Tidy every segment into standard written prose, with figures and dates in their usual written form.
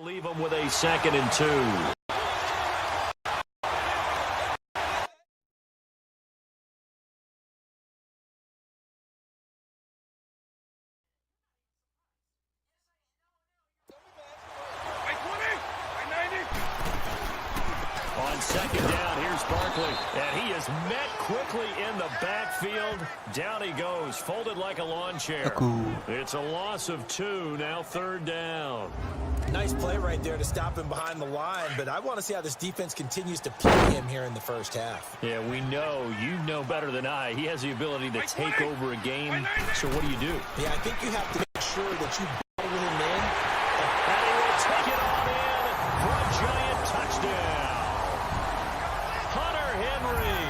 Leave them with a 2nd and 2. On 2nd down, here's Barkley, and he is met quickly in the backfield. Down he goes, folded like a lawn chair. It's a loss of 2, now 3rd down. Nice play right there to stop him behind the line, but I want to see how this defense continues to play him here in the first half. Yeah, we know. You know better than I. He has the ability to take over a game. So what do you do? Yeah, I think you have to make sure that you battle him in. And he will take it on in for a giant touchdown. Hunter Henry,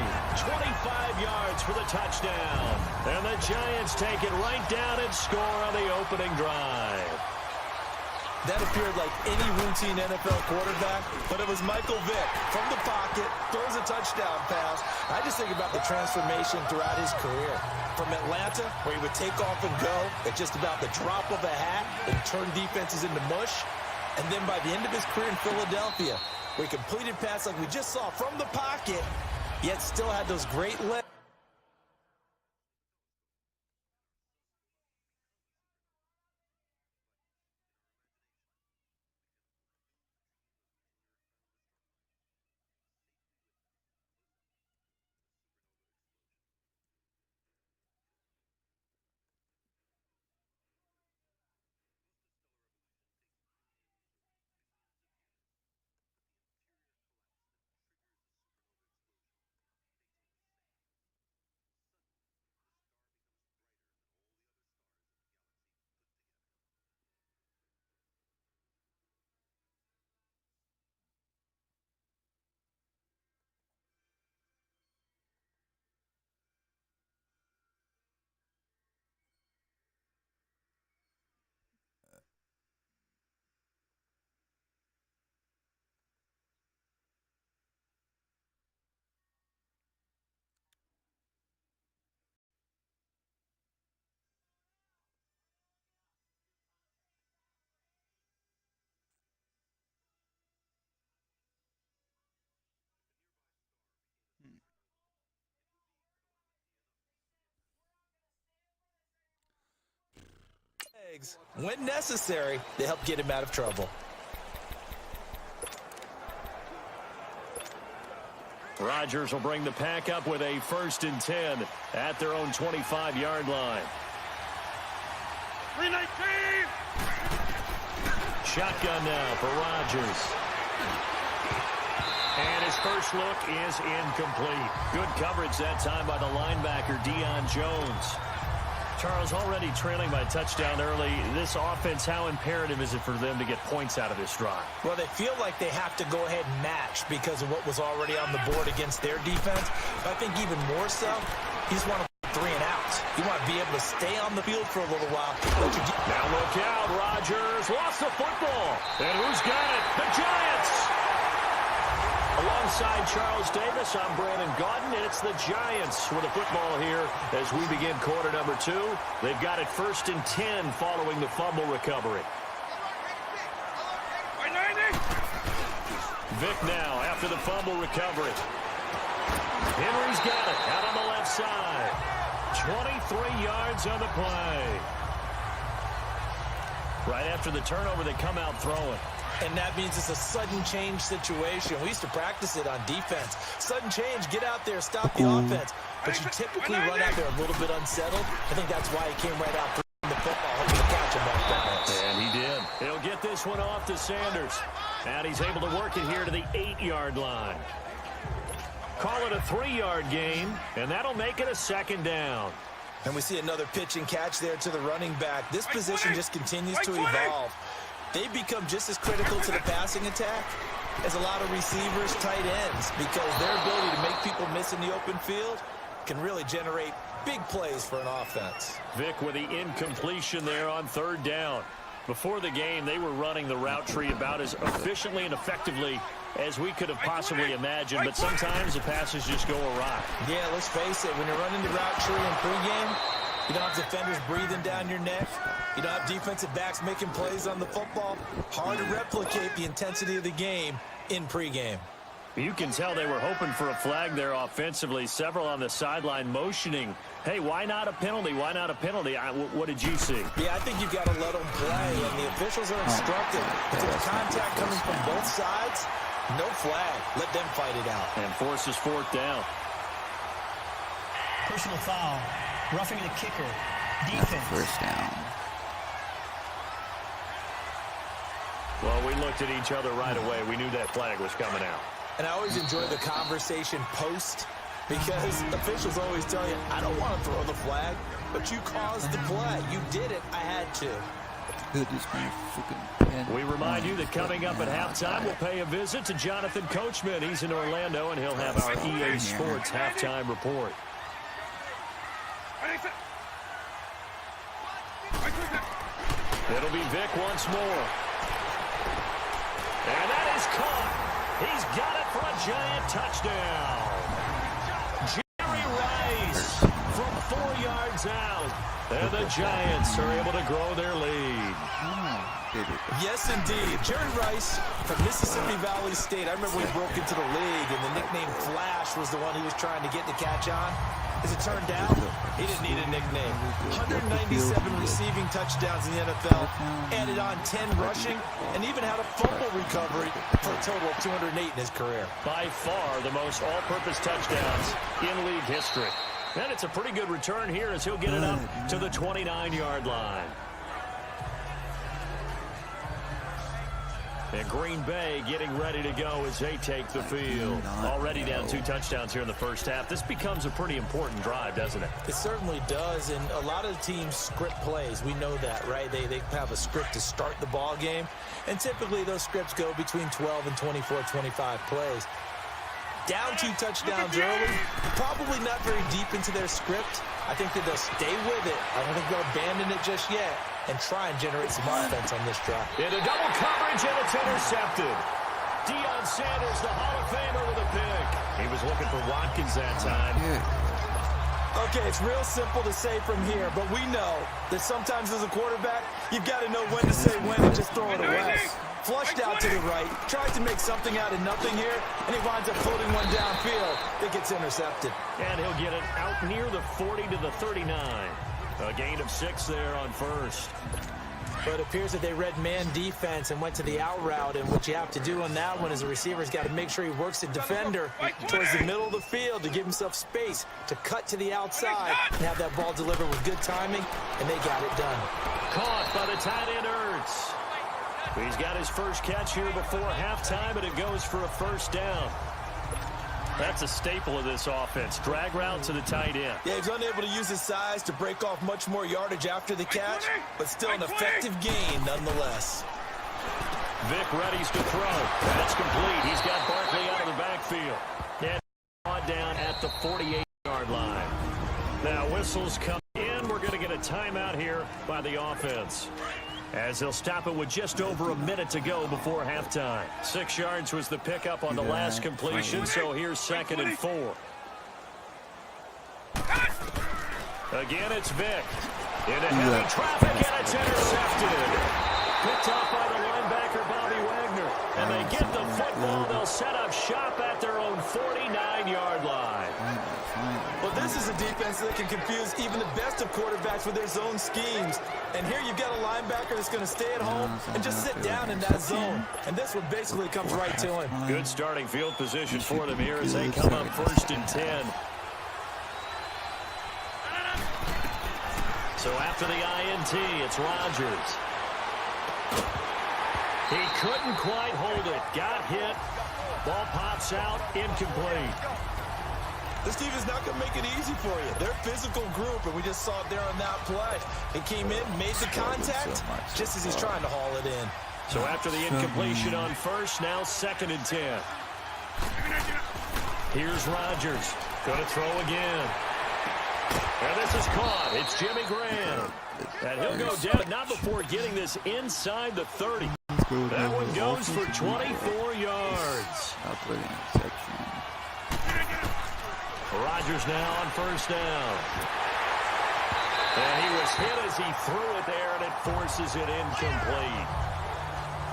25 yards for the touchdown. And the Giants take it right down and score on the opening drive. That appeared like any routine NFL quarterback, but it was Michael Vick from the pocket, throws a touchdown pass. I just think about the transformation throughout his career. From Atlanta, where he would take off and go at just about the drop of a hat and turn defenses into mush. And then by the end of his career in Philadelphia, where he completed passes like we just saw from the pocket, yet still had those great legs. When necessary, they help get him out of trouble. Rodgers will bring the pack up with a 1st and 10 at their own 25-yard line. 319! Shotgun now for Rodgers. And his first look is incomplete. Good coverage that time by the linebacker, Deion Jones. Charles, already trailing by a touchdown early. This offense, how imperative is it for them to get points out of this drive? Well, they feel like they have to go ahead and match because of what was already on the board against their defense. But I think even more so, you just want to 3 and outs. You want to be able to stay on the field for a little while. Now look out, Rodgers lost the football. And who's got it? The Giants! Alongside Charles Davis, I'm Brandon Gaudin, and it's the Giants with the football here as we begin quarter number 2. They've got it 1st and 10 following the fumble recovery. Vick now after the fumble recovery. Henry's got it out on the left side. 23 yards on the play. Right after the turnover, they come out throwing. And that means it's a sudden change situation. We used to practice it on defense. Sudden change, get out there, stop the offense. But you typically run out there a little bit unsettled. I think that's why he came right out throwing the football, hoping to catch him off balance. And he did. He'll get this one off to Sanders. And he's able to work it here to the 8-yard line. Call it a 3-yard gain, and that'll make it a 2nd down. And we see another pitch and catch there to the running back. This position just continues to evolve. They become just as critical to the passing attack as a lot of receivers, tight ends, because their ability to make people miss in the open field can really generate big plays for an offense. Vick with the incompletion there on 3rd down. Before the game, they were running the route tree about as efficiently and effectively as we could have possibly imagined, but sometimes the passes just go awry. Yeah, let's face it, when you're running the route tree in pregame, You don't have defenders breathing down your neck. You don't have defensive backs making plays on the football. Hard to replicate the intensity of the game in pregame. You can tell they were hoping for a flag there offensively. Several on the sideline motioning, hey, why not a penalty? Why not a penalty? What did you see? Yeah, I think you've got to let them play, and the officials are instructed. If there's contact coming from both sides, no flag. Let them fight it out. And forces fourth down. Personal foul. Roughing the kicker. Defense. First down. Well, we looked at each other right away. We knew that flag was coming out. And I always enjoy the conversation post because officials always tell you, I don't want to throw the flag, but you caused the play. You did it. I had to. Goodness, my freaking. We remind you that coming up at halftime, we'll pay a visit to Jonathan Coachman. He's in Orlando, and he'll have our EA Sports halftime report. It'll be Vic once more. And that is caught. He's got it for a Giant touchdown. Jerry Rice from 4 yards out. And the Giants are able to grow their lead. Yes, indeed. Jerry Rice from Mississippi Valley State. I remember when he broke into the league, and the nickname Flash was the one he was trying to get the catch on. As it turned out, he didn't need a nickname. 197 receiving touchdowns in the NFL, added on 10 rushing, and even had a fumble recovery for a total of 208 in his career. By far the most all-purpose touchdowns in league history. And it's a pretty good return here as he'll get it up to the 29-yard line. And Green Bay getting ready to go as they take the field. Already down 2 touchdowns here in the first half. This becomes a pretty important drive, doesn't it? It certainly does, and a lot of teams script plays. We know that, right? They have a script to start the ball game, and typically those scripts go between 12 and 24, 25 plays. Down 2 touchdowns early, probably not very deep into their script. I think that they'll stay with it. I don't think they'll abandon it just yet and try and generate some offense on this drive. Into double coverage, and it's intercepted. Deion Sanders, the Hall of Famer, with a pick. He was looking for Watkins that time. Okay, it's real simple to say from here, but we know that sometimes as a quarterback, you've got to know when to say when and just throw it away. Flushed out to the right, tries to make something out of nothing here, and he winds up floating one downfield that gets intercepted. And he'll get it out near the 40 to the 39. A gain of 6 there on first. But it appears that they read man defense and went to the out route, and what you have to do on that one is the receiver's got to make sure he works the defender towards the middle of the field to give himself space to cut to the outside and have that ball delivered with good timing, and they got it done. Caught by the tight end Ertz. He's got his first catch here before halftime, and it goes for a first down. That's a staple of this offense. Drag route to the tight end. Yeah, he's unable to use his size to break off much more yardage after the catch, but still an effective gain nonetheless. Vic readies to throw. That's complete. He's got Barkley out of the backfield. And brought down at the 48-yard line. Now whistles come in. We're going to get a timeout here by the offense, as they'll stop it with just over a minute to go before halftime. 6 yards was the pickup on the last completion, so here's 2nd and 4. Again, it's Vic. Into heavy traffic, and it's intercepted. Picked off by the linebacker, Bobby Wagner. And they get the football. They'll set up shop at their own 49-yard line. Well, this is a defense that can confuse even the best of quarterbacks with their zone schemes. And here you've got a linebacker that's going to stay at home and just sit down in that zone. And this one basically comes right to him. Good starting field position for them here as they come up 1st and 10. So after the INT, it's Rodgers. He couldn't quite hold it. Got hit. Ball pops out. Incomplete. This team is not going to make it easy for you. They're a physical group, and we just saw it there on that play. He came in, made the contact, just as he's trying to haul it in. So after the incompletion on first, now 2nd and 10. Here's Rodgers. Going to throw again. And this is caught. It's Jimmy Graham. And he'll go down, not before getting this inside the 30. That one goes for 24 yards. Rodgers now on 1st down. And he was hit as he threw it there, and it forces it incomplete.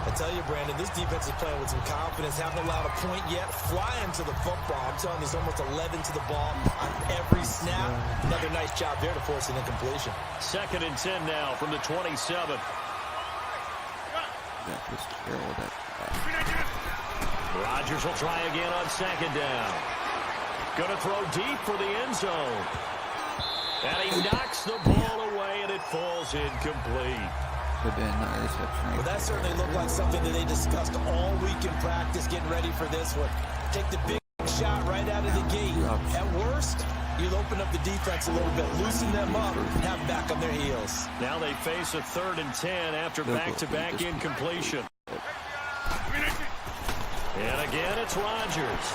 I tell you, Brandon, this defense is playing with some confidence. Haven't allowed a point yet. Flying to the football. I'm telling you, there's almost 11 to the ball on every snap. Another nice job there to force an incompletion. 2nd and 10 now from the 27. That was terrible. Rodgers will try again on 2nd down. Going to throw deep for the end zone. And he knocks the ball away, and it falls incomplete. Well, that certainly looked like something that they discussed all week in practice, getting ready for this one. Take the big shot right out of the gate. At worst, you'll open up the defense a little bit, loosen them up, and have them back on their heels. Now they face a 3rd and 10 after back-to-back incompletion. And again, it's Rodgers.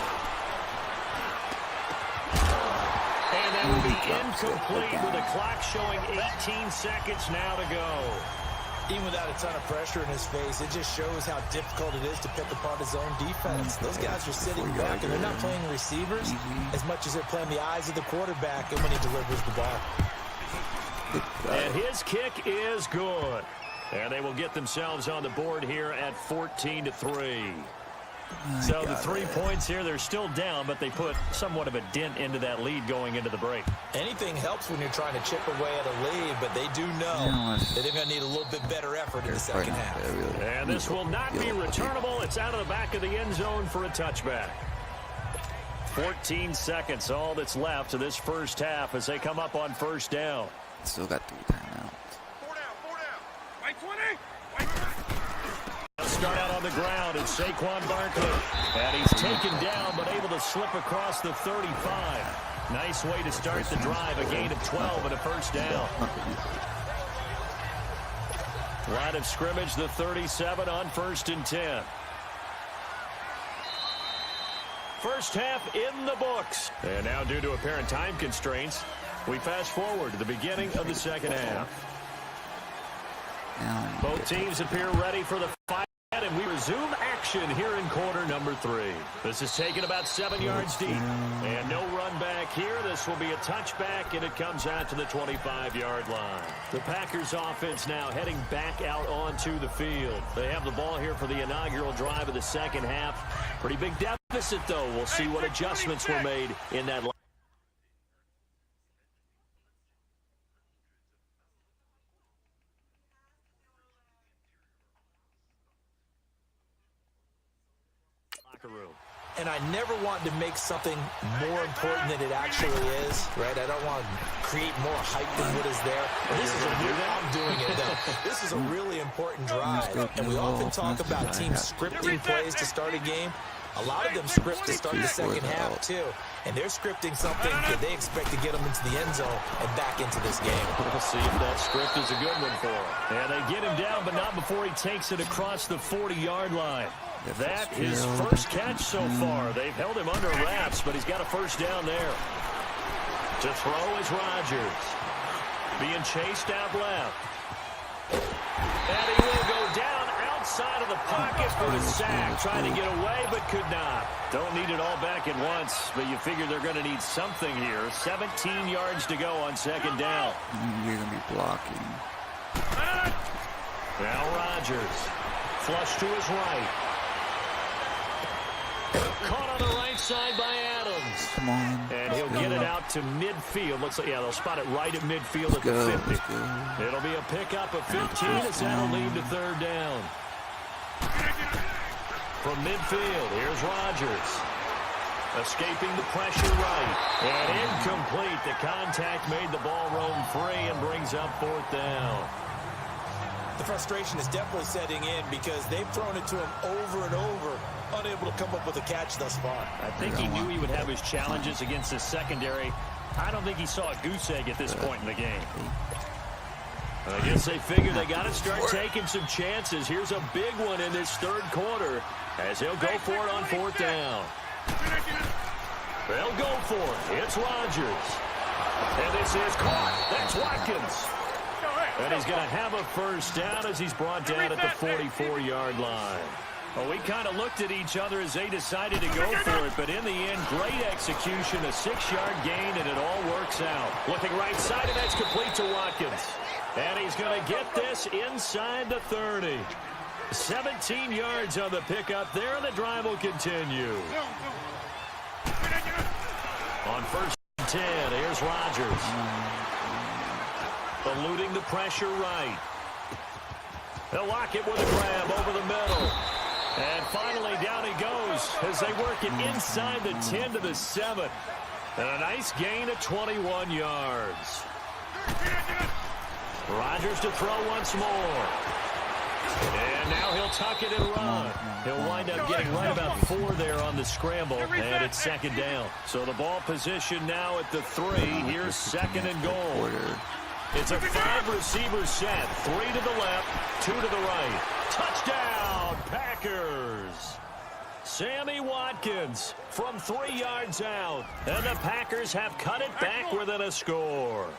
And that will be incomplete with the clock showing 18 seconds now to go. Even without a ton of pressure in his face, it just shows how difficult it is to pick apart his own defense. Those guys are sitting back, and they're not playing receivers as much as they're playing the eyes of the quarterback and when he delivers the ball. And his kick is good. And they will get themselves on the board here at 14-3. So the 3 points here, they're still down, but they put somewhat of a dent into that lead going into the break. Anything helps when you're trying to chip away at a lead, but they do know that they're going to need a little bit better effort in the second half. And this will not be returnable. It's out of the back of the end zone for a touchback. 14 seconds, all that's left of this first half as they come up on 1st down. Still got 3 timeouts. 4 down. White 20. Start out on the ground, it's Saquon Barkley. And he's taken down, but able to slip across the 35. Nice way to start the drive. A gain of 12 and a 1st down. Line of scrimmage, the 37 on 1st and 10. First half in the books. And now due to apparent time constraints, we fast forward to the beginning of the second half. Both teams appear ready for the fight. And we resume action here in quarter number 3. This is taken about 7 yards deep. And no run back here. This will be a touchback, and it comes out to the 25-yard line. The Packers offense now heading back out onto the field. They have the ball here for the inaugural drive of the second half. Pretty big deficit, though. We'll see what adjustments were made in that line. Room. And I never want to make something more important than it actually is, right? I don't want to create more hype than what is there. This is I'm doing it, though. This is a really important drive. And we often talk about teams scripting plays to start a game. A lot of them script to start the second half, too. And they're scripting something that they expect to get them into the end zone and back into this game. We'll see if that script is a good one for him. And they get him down, but not before he takes it across the 40-yard line. That his first catch so far. They've held him under wraps, but he's got a 1st down there. To throw is Rodgers. Being chased out left. And he will go down outside of the pocket for the sack. Trying to get away, but could not. Don't need it all back at once, but you figure they're going to need something here. 17 yards to go on 2nd down. You're going to be blocking. Now Rodgers. Flush to his right. Caught on the right side by Adams. Come on. And he'll get it out to midfield. Looks like, yeah, they'll spot it right at midfield at the 50. It'll be a pickup of 15 as that'll lead to 3rd down. From midfield, here's Rodgers. Escaping the pressure right. And incomplete. The contact made the ball roam free and brings up 4th down. The frustration is definitely setting in because they've thrown it to him over and over, unable to come up with a catch thus far. I think he knew he would have his challenges against his secondary. I don't think he saw a goose egg at this point in the game. I guess they figure they got to start taking some chances. Here's a big one in this 3rd quarter as he'll go for it on 4th down. They'll go for it. It's Rodgers. And this is caught. That's Watkins. And he's going to have a 1st down as he's brought down at the 44-yard line. Well, we kind of looked at each other as they decided to go for it, but in the end, great execution, a 6-yard gain, and it all works out. Looking right side, and that's complete to Watkins. And he's going to get this inside the 30. 17 yards on the pickup there, and the drive will continue. On first and 10, here's Rodgers. Eluding the pressure right. They'll lock it with a grab over the middle. And finally, down he goes as they work it inside the 10 to the 7. And a nice gain of 21 yards. Rodgers to throw once more. And now he'll tuck it and run. He'll wind up getting right about 4 there on the scramble, and it's second down. So the ball position now at the 3. Here's second and goal. It's a 5-receiver set. 3 to the left, 2 to the right. Touchdown, Packers. Sammy Watkins from 3 yards out. And the Packers have cut it back within a score.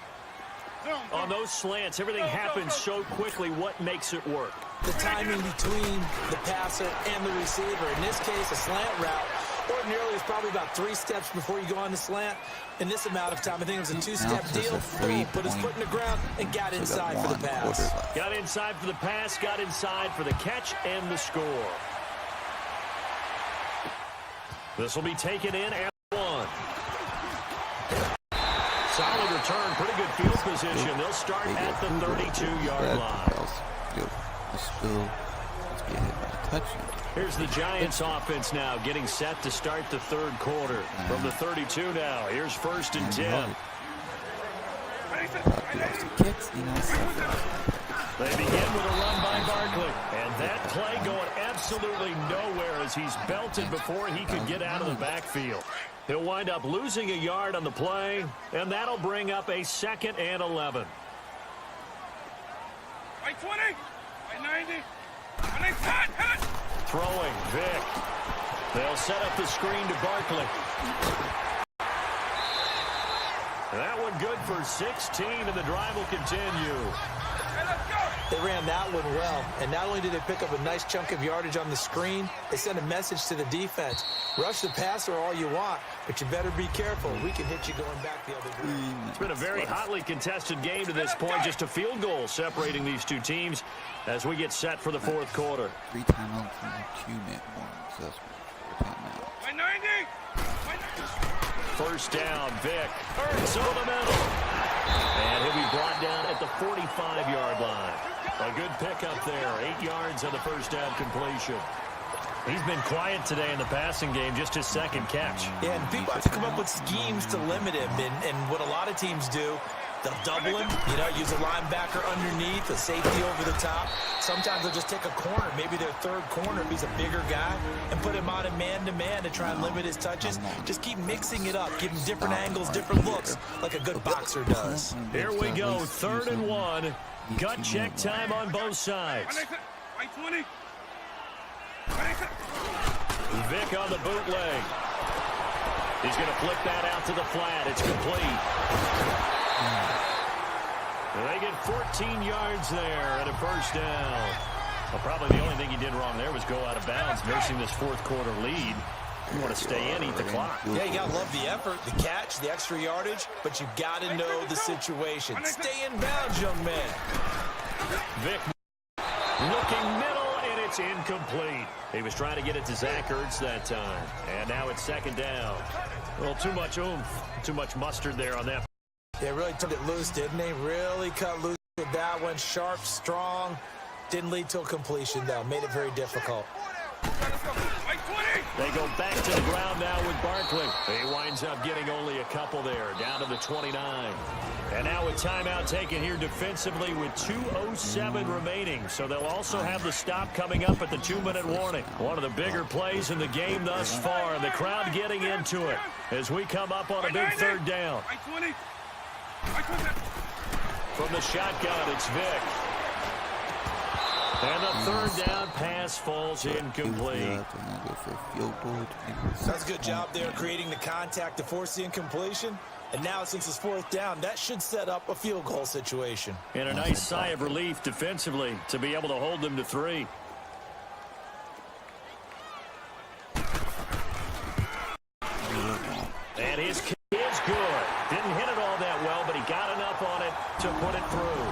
On those slants, everything happens so quickly. What makes it work? The timing between the passer and the receiver. In this case, a slant route. Ordinarily, it's probably about 3 steps before you go on the slant. In this amount of time, I think it was a 2-step deal. Boom, put his foot in the ground and got inside for the pass. Got inside for the pass, got inside for the catch and the score. This will be taken in at 1. Solid return, pretty good field position. They'll start at the 32-yard line. Here's the Giants offense now getting set to start the third quarter. From the 32 now, here's first and 10. They begin with a run by Barkley. And that play going absolutely nowhere as he's belted before he could get out of the backfield. He'll wind up losing a yard on the play, and that'll bring up a 2nd and 11. Right 20, right 90, right hot. Throwing, Vic. They'll set up the screen to Barkley. That one good for 16, and the drive will continue. They ran that one well, and not only did they pick up a nice chunk of yardage on the screen, they sent a message to the defense. Rush the passer all you want, but you better be careful. We can hit you going back the other way. It's been a very hotly contested game to this point. Just a field goal separating these two teams as we get set for the fourth quarter. 3 timeouts from the 2-minute warning, so that's 4 timeouts. 90. First down, Vic. Hurts over the middle. And he'll be brought down at the 45-yard line. A good pickup there. 8 yards on the first down completion. He's been quiet today in the passing game, just his second catch. Yeah, and people have to come up with schemes to limit him. And what a lot of teams do, they'll double him, use a linebacker underneath, a safety over the top. Sometimes they'll just take a corner, maybe their third corner if he's a bigger guy, and put him on a man-to-man to try and limit his touches. Just keep mixing it up, give him different angles, different looks, like a good boxer does. Here we go, 3rd and 1. Gut check time on both sides. Right 20. Vic on the bootleg. He's going to flip that out to the flat. It's complete. They get 14 yards there and a first down. Well, probably the only thing he did wrong there was go out of bounds, nursing this fourth quarter lead. You want to stay in, eat the clock. Yeah, you got to love the effort, the catch, the extra yardage, but you got to know the situation. Stay in bounds, young man. Vic looking middle, and it's incomplete. He was trying to get it to Zach Ertz that time. And now it's second down. Well, too much oomph, too much mustard there on that. They really took it loose, didn't they? Really cut loose with that one. Sharp, strong. Didn't lead to a completion, though. Made it very difficult. They go back to the ground now with Barkley. He winds up getting only a couple there, down to the 29. And now a timeout taken here defensively with 2:07 remaining. So they'll also have the stop coming up at the 2-minute warning. One of the bigger plays in the game thus far, and the crowd getting into it as we come up on a big third down. From the shotgun, it's Vic. And the third down pass falls incomplete. That's a good job there creating the contact to force the incompletion. And now since it's fourth down, that should set up a field goal situation. And a nice sigh of relief defensively to be able to hold them to 3. put it through.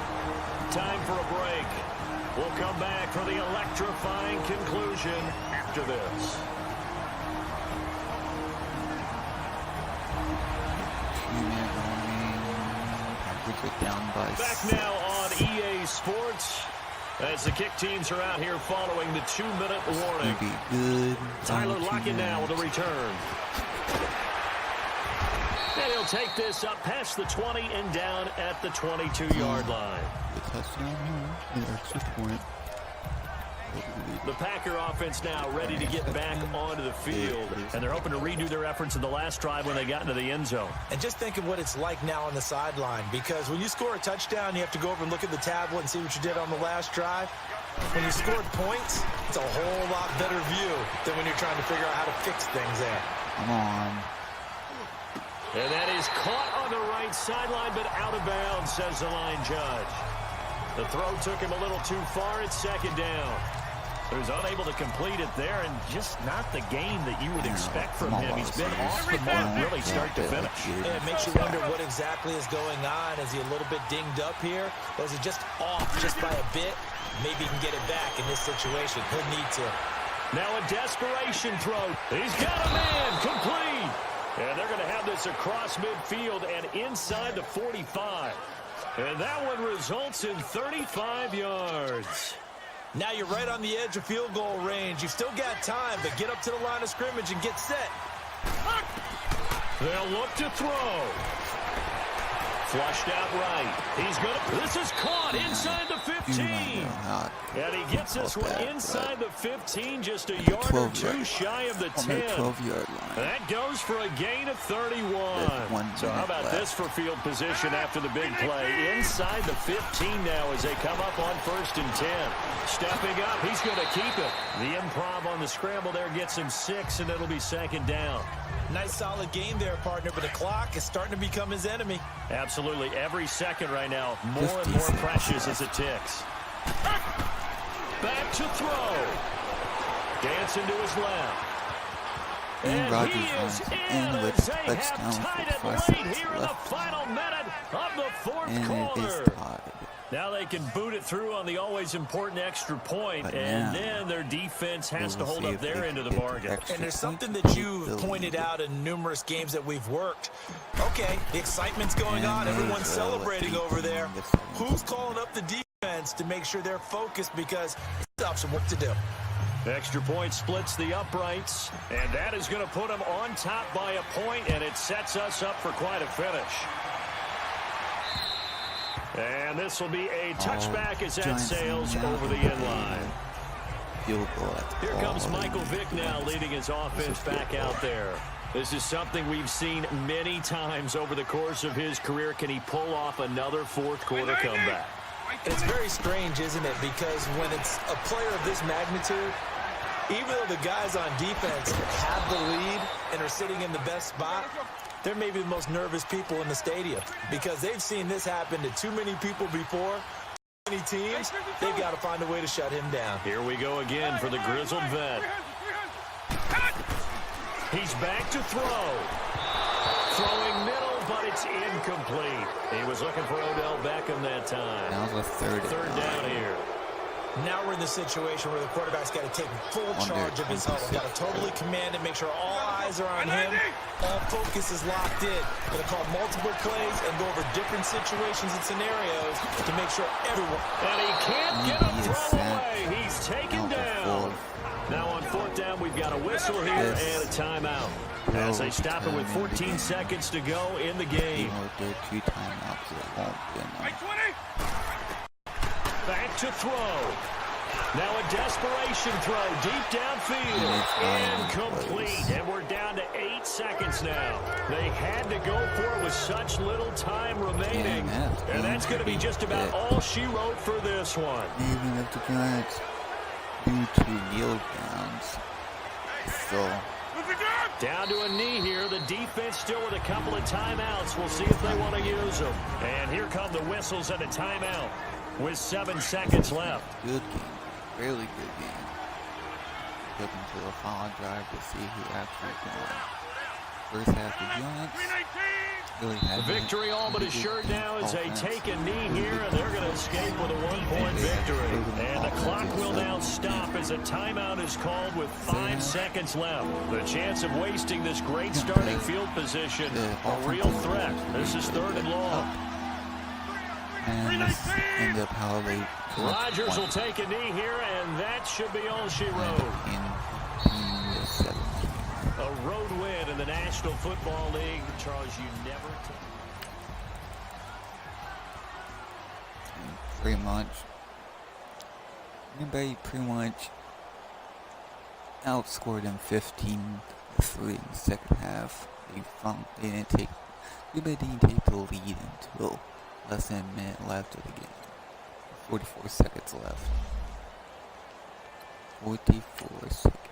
Time for a break. We'll come back for the electrifying conclusion after this. Down by back 6. Now on EA Sports as the kick teams are out here following the 2-minute warning. Be good. Tyler Lockett now with a return. And he'll take this up past the 20 and down at the 22-yard line. The touchdown, the extra point. The Packer offense now ready to get back onto the field, and they're hoping to redo their efforts in the last drive when they got into the end zone. And just think of what it's like now on the sideline, because when you score a touchdown, you have to go over and look at the tablet and see what you did on the last drive. When you scored points, it's a whole lot better view than when you're trying to figure out how to fix things there. Come on. And that is caught on the right sideline, but out of bounds, says the line judge. The throw took him a little too far. It's second down. He was unable to complete it there, and just not the game that you would expect from him. He's been off the mark really start to finish. And it makes you wonder what exactly is going on. Is he a little bit dinged up here? Or is he just off just by a bit? Maybe he can get it back in this situation. He'll need to. Now a desperation throw. He's got a man complete. And they're going to have this across midfield and inside the 45. And that one results in 35 yards. Now you're right on the edge of field goal range. You've still got time, but get up to the line of scrimmage and get set. They'll look to throw. Flushed out right. He's going to... This is caught inside the 15. And he gets this one inside the 15, just a yard or two shy of the 10. 12-yard line. That goes for a gain of 31. So how about this for field position after the big play? Inside the 15 now as they come up on 1st and 10. Stepping up, he's going to keep it. The improv on the scramble there gets him 6, and it'll be second down. Nice solid game there, partner, but the clock is starting to become his enemy. Absolutely. Every second right now, more and more precious as it ticks. Back to throw. Dancing to his left. And he is in as they have tied it late here in the final minute of the 4th quarter. Now they can boot it through on the always important extra point, and then their defense has to hold up their end of the bargain. And there's something that you've pointed out in numerous games that we've worked. Okay, the excitement's going on. Everyone's celebrating over there. Who's calling up the defense to make sure they're focused, because they have some work to do. Extra point splits the uprights, and that is going to put them on top by a point, and it sets us up for quite a finish. And this will be a touchback as that sails over the end line. Here comes Michael Vick now leading his offense back out there. This is something we've seen many times over the course of his career. Can he pull off another 4th quarter comeback? It's very strange, isn't it? Because when it's a player of this magnitude, even though the guys on defense have the lead and are sitting in the best spot, they're maybe the most nervous people in the stadium, because they've seen this happen to too many people before. Too many teams, they've got to find a way to shut him down. Here we go again for the grizzled vet. He's back to throw. Throwing middle, but it's incomplete. He was looking for Odell Beckham that time. That was a third down here. Now we're in the situation where the quarterback's got to take full charge of his huddle. Got to totally command it, make sure all eyes are on him. All focus is locked in. Going to call multiple plays and go over different situations and scenarios to make sure everyone... And he can't get a throw away. He's taken down. Now on 4th down, we've got a whistle here and a timeout. As they stop it with 14 seconds to go in the game. Back to throw. Now a desperation throw deep downfield. Incomplete. And we're down to 8 seconds now. They had to go for it with such little time remaining. And that's going to be just about all she wrote for this one. Even if the Giants do 2 kneel downs. So... Down to a knee here. The defense still with a couple of timeouts. We'll see if they want to use them. And here come the whistles and a timeout with 7 seconds left. Good game. Really good game. Looking to the final drive to see who actually won. First half the Giants. really had Victory all but assured now as they take a knee here, and they're going to escape with a 1-point victory. And the clock will now stop as a timeout is called with 5 seconds left. The chance of wasting this great starting field position, a real threat. This is 3rd and long. And this ended up how they Rodgers will take a knee here, and that should be all she wrote. in the 17. A road win in the National Football League. Charles, you never Pretty much. Anybody pretty much outscored them 15-3 in the second half. They didn't take the lead until less than a minute left of the game. 44 seconds left. 44 seconds.